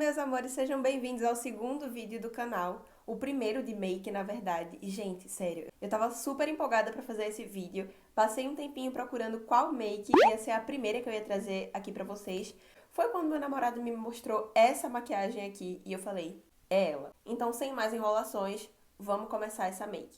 meus amores, sejam bem-vindos ao segundo vídeo do canal, o primeiro de make, na verdade. E, gente, sério, eu tava super empolgada pra fazer esse vídeo, passei um tempinho procurando qual make ia ser a primeira que eu ia trazer aqui pra vocês. Foi quando meu namorado me mostrou essa maquiagem aqui e eu falei, é ela. Então, sem mais enrolações, vamos começar essa make.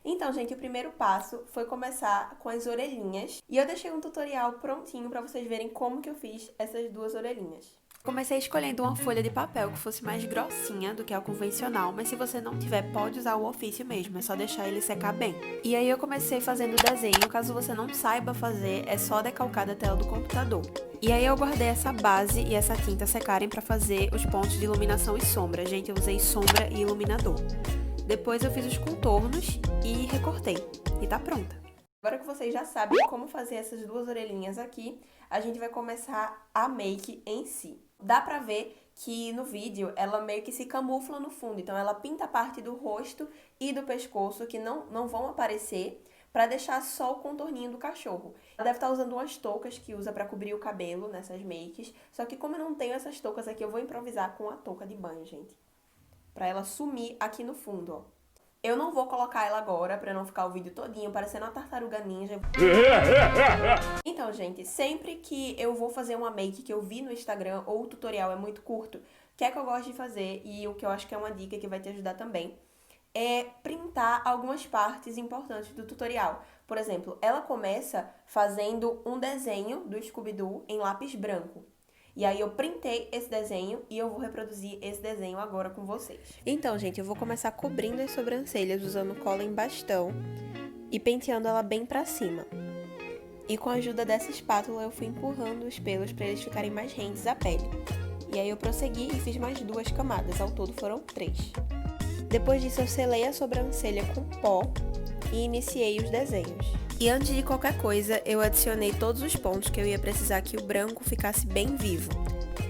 Então, gente, o primeiro passo foi começar com as orelhinhas. E eu deixei um tutorial prontinho pra vocês verem como que eu fiz essas duas orelhinhas. Comecei escolhendo uma folha de papel que fosse mais grossinha do que a convencional, mas se você não tiver, pode usar o ofício mesmo, é só deixar ele secar bem. E aí eu comecei fazendo o desenho, caso você não saiba fazer, é só decalcar da tela do computador. E aí eu guardei essa base e essa tinta secarem para fazer os pontos de iluminação e sombra. Gente, eu usei sombra e iluminador. Depois eu fiz os contornos e recortei. E tá pronta. Agora que vocês já sabem como fazer essas duas orelhinhas aqui, a gente vai começar a make em si. Dá pra ver que no vídeo ela meio que se camufla no fundo, então ela pinta a parte do rosto e do pescoço que não vão aparecer, pra deixar só o contorninho do cachorro. Ela deve estar usando umas toucas que usa pra cobrir o cabelo nessas makes, só que como eu não tenho essas toucas aqui, eu vou improvisar com a touca de banho, gente. Pra ela sumir aqui no fundo, ó. Eu não vou colocar ela agora, pra não ficar o vídeo todinho parecendo uma tartaruga ninja. Então, gente, sempre que eu vou fazer uma make que eu vi no Instagram ou o tutorial é muito curto, o que é que eu gosto de fazer e o que eu acho que é uma dica que vai te ajudar também, é printar algumas partes importantes do tutorial. Por exemplo, ela começa fazendo um desenho do Scooby-Doo em lápis branco. E aí eu printei esse desenho e eu vou reproduzir esse desenho agora com vocês. Então, gente, eu vou começar cobrindo as sobrancelhas usando cola em bastão e penteando ela bem pra cima. E com a ajuda dessa espátula eu fui empurrando os pelos para eles ficarem mais rentes à pele. E aí eu prossegui e fiz mais 2 camadas, ao todo foram 3. Depois disso eu selei a sobrancelha com pó e iniciei os desenhos. E antes de qualquer coisa, eu adicionei todos os pontos que eu ia precisar que o branco ficasse bem vivo.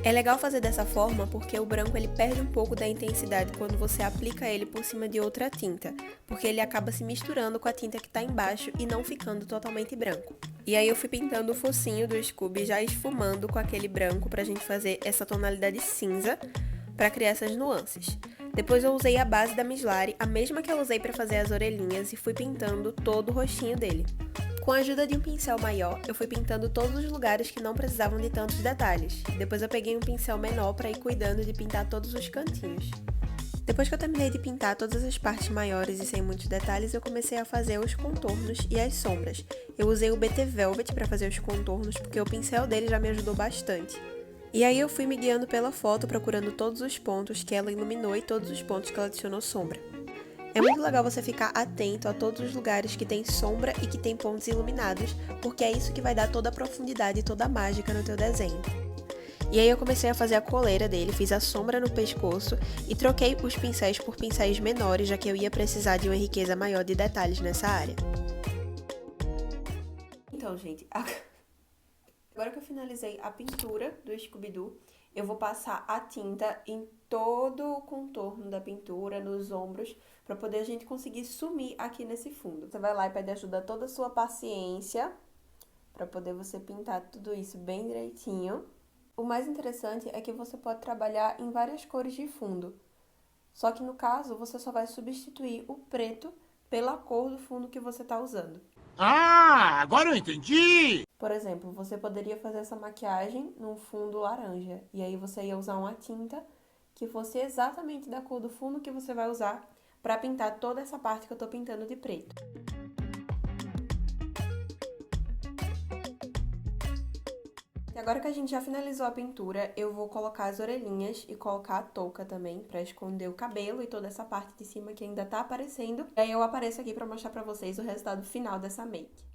É legal fazer dessa forma porque o branco ele perde um pouco da intensidade quando você aplica ele por cima de outra tinta, porque ele acaba se misturando com a tinta que está embaixo e não ficando totalmente branco. E aí eu fui pintando o focinho do Scooby já esfumando com aquele branco pra gente fazer essa tonalidade cinza para criar essas nuances. Depois eu usei a base da Miss Lari, a mesma que eu usei para fazer as orelhinhas, e fui pintando todo o rostinho dele. Com a ajuda de um pincel maior, eu fui pintando todos os lugares que não precisavam de tantos detalhes. Depois eu peguei um pincel menor para ir cuidando de pintar todos os cantinhos. Depois que eu terminei de pintar todas as partes maiores e sem muitos detalhes, eu comecei a fazer os contornos e as sombras. Eu usei o BT Velvet para fazer os contornos, porque o pincel dele já me ajudou bastante. E aí eu fui me guiando pela foto, procurando todos os pontos que ela iluminou e todos os pontos que ela adicionou sombra. É muito legal você ficar atento a todos os lugares que tem sombra e que tem pontos iluminados, porque é isso que vai dar toda a profundidade e toda a mágica no teu desenho. E aí eu comecei a fazer a coleira dele, fiz a sombra no pescoço e troquei os pincéis por pincéis menores, já que eu ia precisar de uma riqueza maior de detalhes nessa área. Então, gente, agora que eu finalizei a pintura do Scooby-Doo, eu vou passar a tinta em todo o contorno da pintura, nos ombros, para poder a gente conseguir sumir aqui nesse fundo. Você vai lá e pede ajuda a toda a sua paciência, para poder você pintar tudo isso bem direitinho. O mais interessante é que você pode trabalhar em várias cores de fundo. Só que no caso, você só vai substituir o preto pela cor do fundo que você está usando. Ah, agora eu entendi! Por exemplo, você poderia fazer essa maquiagem num fundo laranja. E aí você ia usar uma tinta que fosse exatamente da cor do fundo que você vai usar para pintar toda essa parte que eu tô pintando de preto. E agora que a gente já finalizou a pintura, eu vou colocar as orelhinhas e colocar a touca também, pra esconder o cabelo e toda essa parte de cima que ainda tá aparecendo. E aí eu apareço aqui pra mostrar pra vocês o resultado final dessa make.